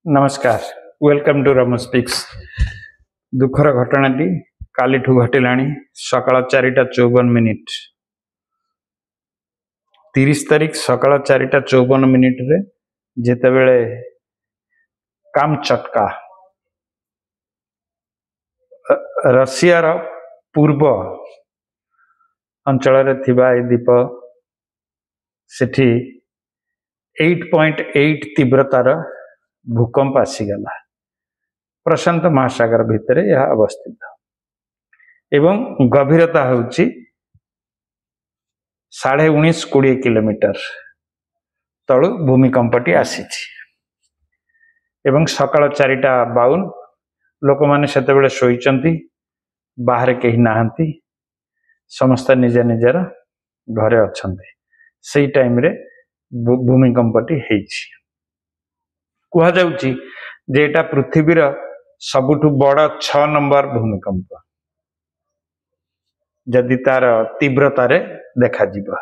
नमस्कार welcome to रमो speaks. दुखर घटनाटी काली घटिलाणी सकाळ 4:54 30 तारीख सकाळ 4:54 रे जेतेबेले कामचटका रशिया पूर्व अंचल थिबा ए द्वीप सेठी 8.8 तीव्रतार भूकंप आसीगला। प्रशांत महासागर भितर यह अवस्थित एवं गभीरता होची 19.5-20 किलोमीटर तळु भूमिकंपटी आसीछि एवं सकाळ 4:52 लोक माने सेतेबेले शोइचंती, बाहर केही नाहंती, समस्त निज निजर घरे अछंती। सेई टाइम रे भूमिकंपटी हेछि। कुहा जाउची जे एटा पृथ्वीर सबुठु बड़ 6 नंबर भूमिकंप जदि तार तीव्रता रे देखा जिबा।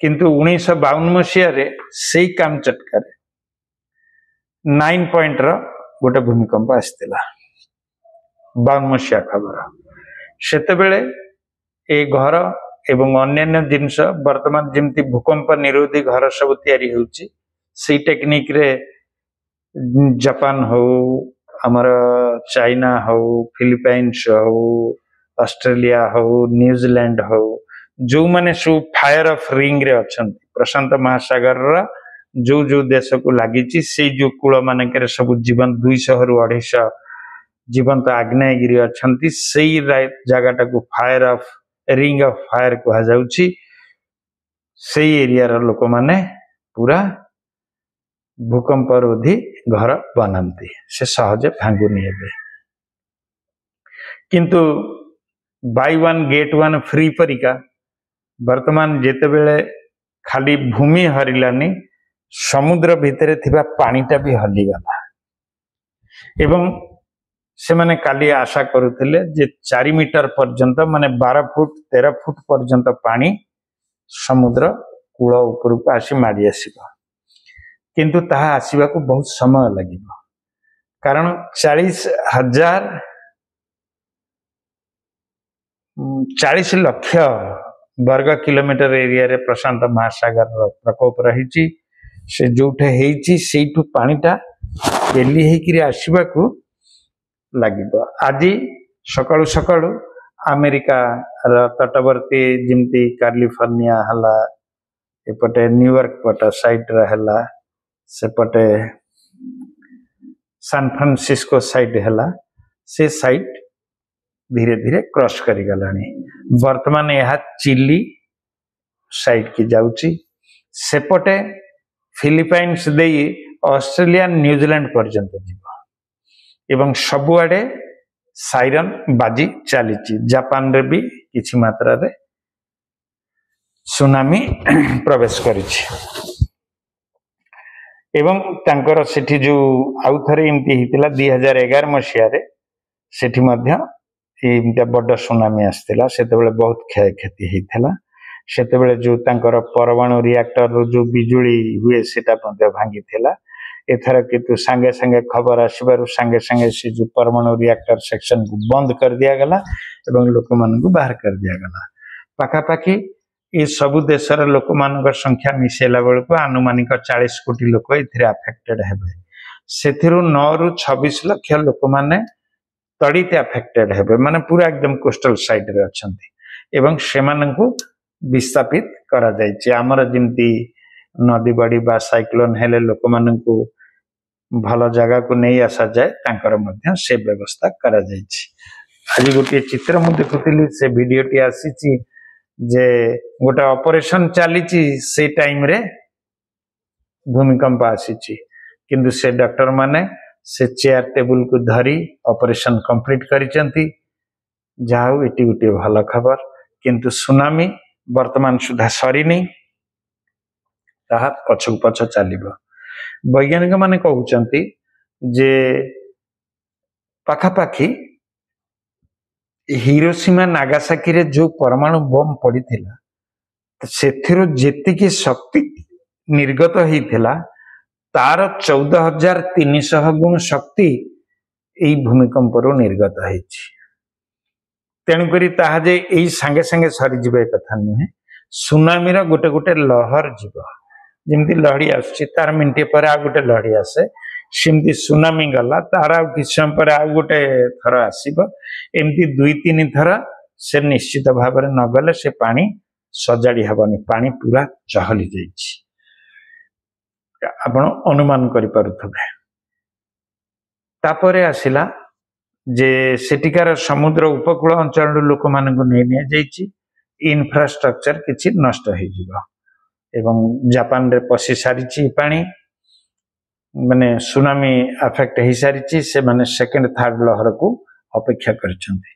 किंतु 1952 मसीहा रे सेई कामचटका रे 9 पॉइंट रो गोटे भूमिकंप आस्तिला। 52 मसीहा खबर सेतेबेले ए घर एवं अन्य जिनस वर्तमान जेमती भूकंप निरोधी घर सब तैयारी होउची सेई टेक्निक रे जापान हो, आमर चाइना हो, फिलिपाइन्स हो, ऑस्ट्रेलिया हो, न्यूजीलैंड हो, जो माने सु फायर ऑफ रिंग रे अछंती प्रशांत महासागर रा जो जो देश को लागिची से जो कूल मानकर सब जीवन 200 रु 250 जीवंत आग्नेयगिरी अछंती सेई जगह को fire of ring of fire कहा जाउची। सेई एरिया रा लोक माने पूरा भूकंप रोधी घर बनाती से सहजे भांगुनी हेबे। किंतु buy one get one free परिका वर्तमान जेतेबेले खाली भूमि हरिलानी समुद्र भितरे थिबा पानीटा भी हलिगला एवं से माने काली आशा करुथिले जे 4 मीटर पर्यंत माने 12 फुट 13 फुट पर्यंत पानी समुद्र कूल ऊपर को आसी मारी आसीबा। किंतु ताहा आसीबा को बहुत समय लागिबा कारण 40 लाख वर्ग किलोमीटर एरिया रे प्रशांत महासागर प्रकोप रही से जोठे हेची सेठू पानीटा पेली हेकिरी आसीबा को लागिबा। आज सकाळु सकाळु अमेरिका र तटवर्ती जिमती कैलिफोर्निया हला एपटे न्यूयॉर्क पट साइड रहला सेपटे सान फ्रांसिस्को साइड हला से साइड धीरे धीरे क्रॉस करी गलानी। वर्तमान यह चिली साइड की जाउची सेपटे फिलिपाइन्स देई ऑस्ट्रेलिया न्यूजीलैंड पर्यंत जीवा एवं सबुआडे साइरन बाजी चलीची। जापान रे भी किछि मात्रा रे सुनामी प्रवेश करिछि एवं तांकर सेठी जो आउ थरे एमती हितिला 2011 मसीहा रे सेठी मध्य एमती बड़ सुनामी आस्तिला। सेतेबेले बहुत क्षय क्षति हेतिला। सेतेबेले जो तांकर परमाणु रिएक्टर रो जो बिजुली हुए सेटा मध्य भांगिथिला। एथर किंतु संगे संगे खबर आसीबारु संगे संगे से जो परमाणु रिएक्टर सेक्शन को बंद कर दिया गला एवं लोक मान को बाहर कर दिया गला। पाखापाखी ये सबु देशर लोक मान संख्या मिसेला बेल को आनुमानिक 40 कोटी लोक एथिरे अफेक्टेड हेबे। सेथिरु 9 रु 26 लाख लोक माने तड़ीते अफेक्टेड हेबे माने पूरा एकदम कोस्टल साइड रे अछंती एवं सेमानंकु विस्थापित करा जायछि। हमर जिंती नदी बाड़ी बा साइक्लोन हेले लोक मानंकु भल जगह को नहीं आसा जाए तांकर मध्य से व्यवस्था करा जायछि। आज गोटे चित्र मु देखुतिली से वीडियोटी आसीछि जे गोटे ऑपरेशन चलीछि से टाइम रे भूमिकंप आसीछि किंतु से डॉक्टर माने से चेयर टेबल को धरी ऑपरेशन कंप्लीट करिसंती। जाऊ एटी गोटे भल खबर किंतु सुनामी वर्तमान सुधा सरी नहीं ताहा पछक पछ चलिबो। वैज्ञानिक माने कहउचंती जे पाखापाखी हिरोशिमा नागासाकी रे जो परमाणु बम पड़ीथिला सेथिरो जेतिकी शक्ति निर्गत हेइथिला तार 14,300 गुण शक्ति यही भूमिकंप निर्गत है। तेणुक यही सांगे सांगे सरीज कथा नुहे। सुनामी गोटे गोटे लहर जीव जमी लहड़ी आसार मिनटे पर आ गोटे लहड़ी आसे सेमती सुनामी गला तार आ कि समय पर आ गोटे थर आसब एमती 2-3 थर से निश्चित भाव में नगले से पानी सजाड़ी हेनी पानी पूरा चहली जाइए आपण अनुमान करें। तापर आसला जे सेटिकार समुद्र उपकूल अंचल लोक मान इन्फ्रास्ट्रक्चर किछि नष्ट हो जिवो एवं जापान रे पशि सारी पानी माने सुनामी अफेक्ट हो सारी से माने सेकेंड थर्ड लहर को अपेक्षा करछन्ति।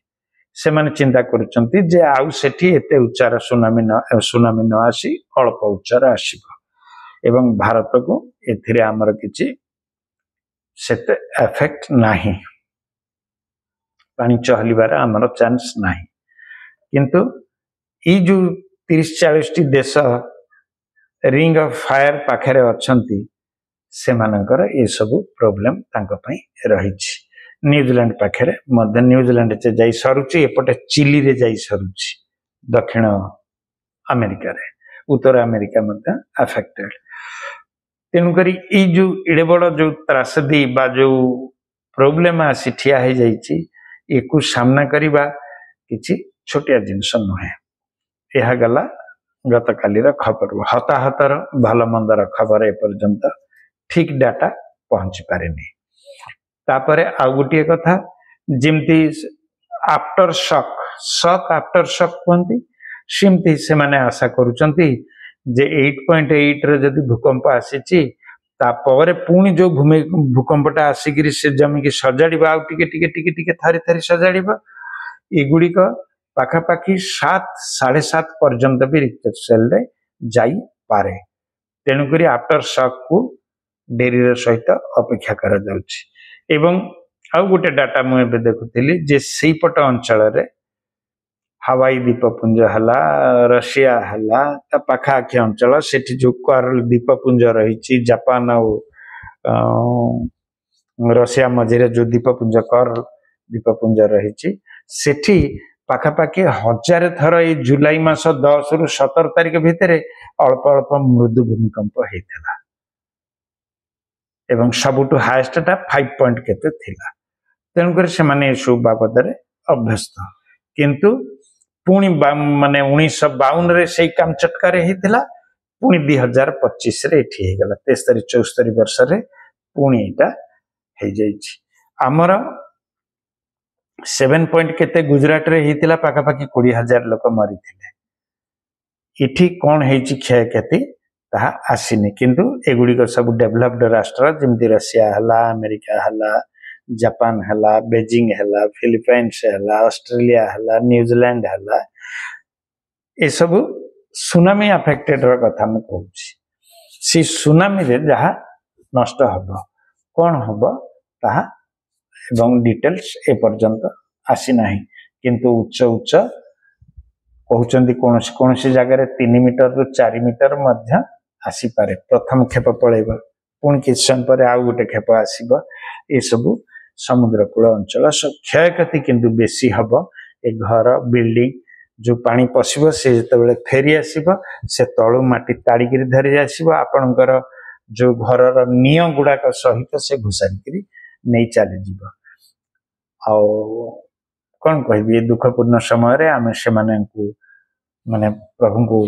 से माने चिंता करछन्ति जे आउ सेठी एते उच्चार सुनामी न आसी अल्प उच्चार आसीबो एवं भारत को एथिरे हमर किछि सेते अफेक्ट नाही पानी चहलिबार हमर चांस नाही। किंतु ई जो 30-40 देश रिंग ऑफ फायर पाखरे अछंती से मानकर ये सब प्रॉब्लम तांको पई रहिछि। न्यूजीलैंड पाखरे मध्य न्यूजीलैंड से जाई सरुछि एपटे चिली रे जाई सरुछि दक्षिण अमेरिका रे उत्तर अमेरिका मध्य अफेक्टेड। तेणुकरी ई जो इडे बड़ जो त्रासदी बा जो प्रॉब्लम आसी ठिया हो जाइछि एकु सामना करिबा किछि छोटिया जिनस नुहे। यह गला गत काली खबर हताहतर भल मंदर खबर एपर्यंत ठीक डाटा पहुंची पारेनी। तापरे आउ गोटे कथा जिमती आफ्टर शक शक आफ्टर शक कहती सेमती से माने आशा करुचंती जे 8.8 रे जदि भूकंप आसीची तापर पुणी जो भूकंपटा आसिक से जमी की सजाड़ा आउ टिके टिके टिके टिके थारी थारी सजाड़ा एगुड़िक पाखापाखि 7-7.5 पर्यंत भी रिक्टर सेल रे जाई पारे। तेणुक आफ्टर शक को डेरी सहित अपेक्षा करा जाउछि। एवं आउ गोटे डाटा मुझे देखुली जे सेपट अंचल रे हवाई द्वीपपुंज हला रशिया हला ता पाखापाखि अंचल सेठी जो करल द्वीपपुंज रही जापान रशिया मझे जो द्वीपपुंज करल द्वीपपुंज रही सेठी पाखापाखि 1000 थर ये जुलाई मास 10 रु 17 तारिख भितर अल्प अल्प मृदु भूमिकंप होता एवं सबुठु हाएस्ट 5 पॉइंट केते थिला। तेणुकर से माने सब बाबद अभ्यस्त किंतु पुणी माने 1952 रे से काम चटकारे होता पुणी 2025 रे एठी गला 73-74 वर्ष रे पुणी एटा हो जाइछि। आमर 7 पॉइंट केते गुजरात रे हितिला पाखापाखि 20,000 लोक मरी थिले। इठी कौन हेछि क्षय क्षति ताहा आसीनी किंतु एगुड़िक सब डेभलप्ड राष्ट्र जमती रशिया हला अमेरिका हला जापान हला बेजिंग हला फिलिपाइंस हला ऑस्ट्रेलिया हला न्यूजीलैंड हला ए सब सुनामी अफेक्टेड र कथा म कहूछि। सी सुनामी रे जहा नष्ट हबो कौन हबो ताहा एवं डिटेल्स ए पर्यंत आसी नाही किंतु उच्च उच्च कहउचंदी कौन सी जगह 3 मीटर रु 4 मीटर मध्य आसी पारे। प्रथम खेप पळेबा पुणी किछ समय पर आउ गोटे खेप आसीबा ए सब समुद्र कूल अंचल सब क्षय क्षति किंतु बेसी हबो। ए घर बिल्डिंग जो पानी पसिबो से जतबेले फेरी आसीबो से तळु माटी ताड़ीकरी धरि आसीबो आपनकर जो घरर निय गुडाक सहित से घुसारीकरी नहीं चली जीव। आउ कौन कहि दुखपूर्ण समय आम से माने प्रभु को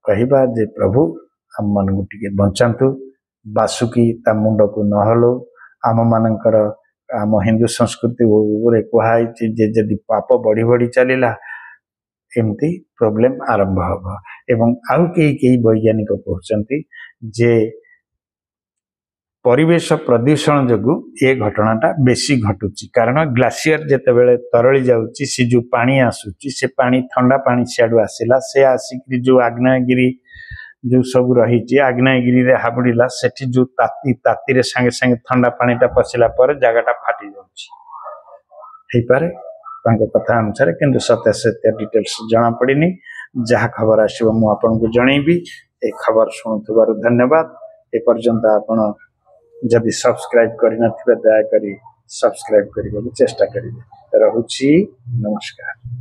कहवा जे प्रभु आम मान को टिके बंचातु बासुकी ता मुंड को नहलो आम मानकर आम हिंदू संस्कृति कहुई जे जदि पाप बढ़ी बढ़ी चलला एमती प्रॉब्लम आरंभ हम एवं आउ कई वैज्ञानिक कहते जे परिवेश प्रदूषण जो ये घटनाटा बेसी घटुची कारण ग्लासीयर जितेबाला तरली जाऊँगी से जो पानी आसूची से पानी ठंडा पानी सियाड़ू आसला से आसिक जो आग्नेयगिरी जो सब रही आग्नेयगिरी रे हाबुड़िला सेठी जो ताती ताती रे संगे संगे ठंडा पानीटा पशिला पर जगहटा फाटी जाउछि पारे तांको कथा अनुसार किंतु सत्य डिटेल्स जना पड़िनी जहाँ खबर आसो मु आपन को जनइबी ए खबर शुणुथिबारु धन्यवाद। एपर्यंत आपण जदि सब्सक्राइब करना दयाकोरी सब्सक्राइब करने चेष्टा करेंगे। रहुछि नमस्कार।